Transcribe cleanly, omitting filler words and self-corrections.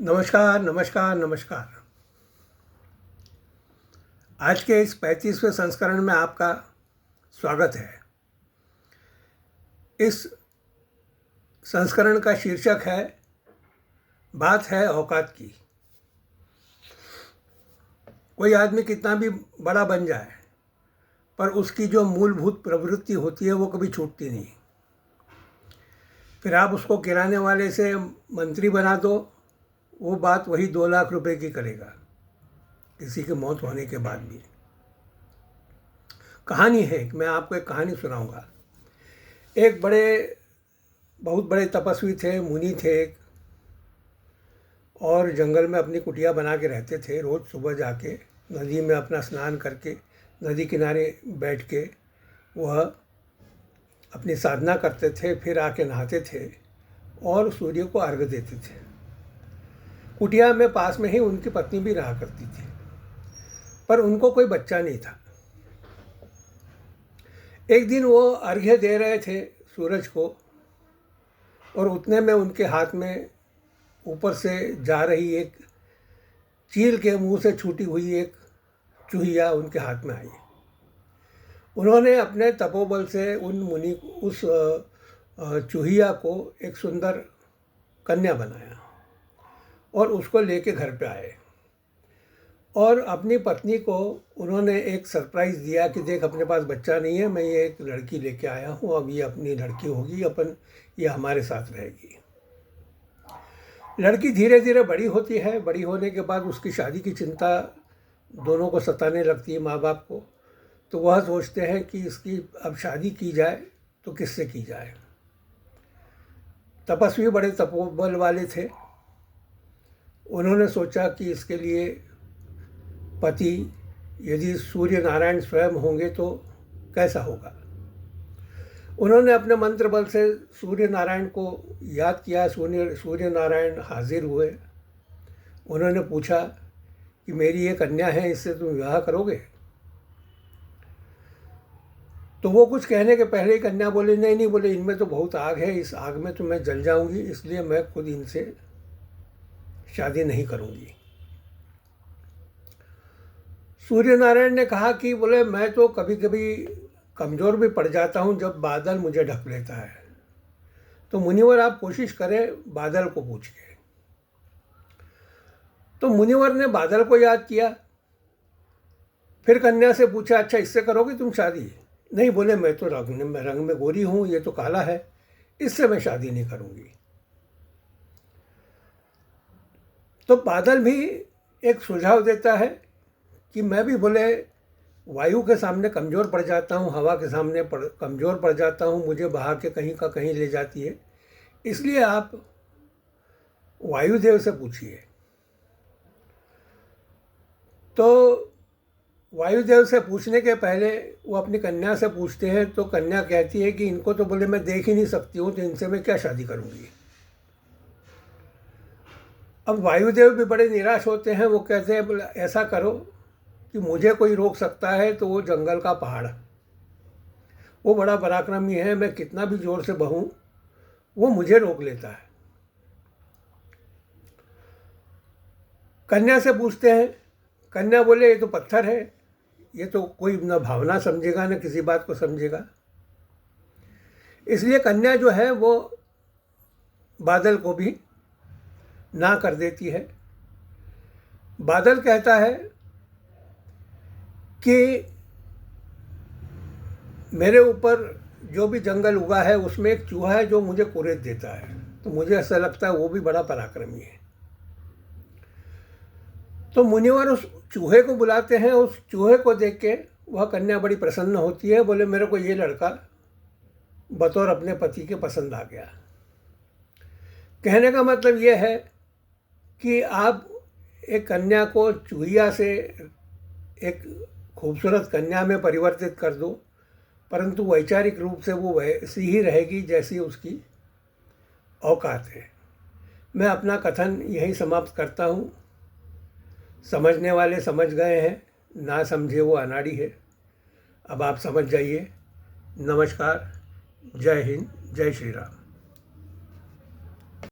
नमस्कार नमस्कार नमस्कार। आज के इस 35वें संस्करण में आपका स्वागत है। इस संस्करण का शीर्षक है बात है औकात की। कोई आदमी कितना भी बड़ा बन जाए पर उसकी जो मूलभूत प्रवृत्ति होती है वो कभी छूटती नहीं। फिर आप उसको किराने वाले से मंत्री बना दो, वो बात वही 2 लाख रुपए की करेगा किसी की मौत होने के बाद भी। कहानी है, मैं आपको एक कहानी सुनाऊंगा। एक बहुत बड़े तपस्वी थे, मुनि थे एक, और जंगल में अपनी कुटिया बना के रहते थे। रोज़ सुबह जाके नदी में अपना स्नान करके नदी किनारे बैठ के वह अपनी साधना करते थे, फिर आके नहाते थे और सूर्य को अर्घ्य देते थे। कुटिया में पास में ही उनकी पत्नी भी रहा करती थी, पर उनको कोई बच्चा नहीं था। एक दिन वो अर्घ्य दे रहे थे सूरज को, और उतने में उनके हाथ में ऊपर से जा रही एक चील के मुंह से छूटी हुई एक चूहिया उनके हाथ में आई। उन्होंने अपने तपोबल से उस चूहिया को एक सुंदर कन्या बनाया और उसको लेके घर पे आए, और अपनी पत्नी को उन्होंने एक सरप्राइज़ दिया कि देख, अपने पास बच्चा नहीं है, मैं ये एक लड़की लेके आया हूँ, अब ये अपनी लड़की होगी, ये हमारे साथ रहेगी। लड़की धीरे धीरे बड़ी होती है। बड़ी होने के बाद उसकी शादी की चिंता दोनों को सताने लगती है, माँ बाप को। तो वह सोचते हैं कि इसकी अब शादी की जाए तो किससे की जाए। तपस्वी बड़े तपोबल वाले थे। उन्होंने सोचा कि इसके लिए पति यदि सूर्य नारायण स्वयं होंगे तो कैसा होगा। उन्होंने अपने मंत्र बल से सूर्य नारायण को याद किया। सूर्य नारायण हाजिर हुए। उन्होंने पूछा कि मेरी ये कन्या है, इससे तुम विवाह करोगे? तो वो कुछ कहने के पहले ही कन्या बोली, नहीं बोले, इनमें तो बहुत आग है, इस आग में तो मैं जल जाऊंगी, इसलिए मैं खुद इनसे शादी नहीं करूंगी। सूर्य नारायण ने कहा कि बोले, मैं तो कभी कभी कमज़ोर भी पड़ जाता हूं जब बादल मुझे ढक लेता है, तो मुनिवर आप कोशिश करें बादल को पूछ के। तो मुनिवर ने बादल को याद किया। फिर कन्या से पूछा, अच्छा इससे करोगी तुम शादी? नहीं, बोले, मैं तो रंग में गोरी हूं, ये तो काला है, इससे मैं शादी नहीं करूंगी। तो बादल भी एक सुझाव देता है कि मैं भी, बोले, वायु के सामने कमज़ोर पड़ जाता हूँ, हवा के सामने कमज़ोर पड़ जाता हूँ, मुझे बहा के कहीं का कहीं ले जाती है, इसलिए आप वायुदेव से पूछिए। तो वायुदेव से पूछने के पहले वो अपनी कन्या से पूछते हैं। तो कन्या कहती है कि इनको तो, बोले, मैं देख ही नहीं सकती हूँ, तो इनसे मैं क्या शादी करूँगी। अब वायुदेव भी बड़े निराश होते हैं। वो कहते हैं, बोले, ऐसा करो कि मुझे कोई रोक सकता है तो वो जंगल का पहाड़, वो बड़ा पराक्रमी है, मैं कितना भी जोर से बहूं वो मुझे रोक लेता है। कन्या से पूछते हैं। कन्या बोले, ये तो पत्थर है, ये तो कोई न भावना समझेगा न किसी बात को समझेगा। इसलिए कन्या जो है वो बादल को भी ना कर देती है। बादल कहता है कि मेरे ऊपर जो भी जंगल उगा है उसमें एक चूहा है जो मुझे कुरेद देता है, तो मुझे ऐसा लगता है वो भी बड़ा पराक्रमी है। तो मुनिवर उस चूहे को बुलाते हैं। उस चूहे को देख के वह कन्या बड़ी प्रसन्न होती है। बोले, मेरे को ये लड़का बतौर अपने पति के पसंद आ गया। कहने का मतलब ये है कि आप एक कन्या को चूहिया से एक खूबसूरत कन्या में परिवर्तित कर दो, परंतु वैचारिक रूप से वो वैसी ही रहेगी जैसी उसकी औकात है। मैं अपना कथन यही समाप्त करता हूँ। समझने वाले समझ गए हैं, ना समझे वो अनाड़ी है। अब आप समझ जाइए। नमस्कार, जय हिंद, जय श्री राम।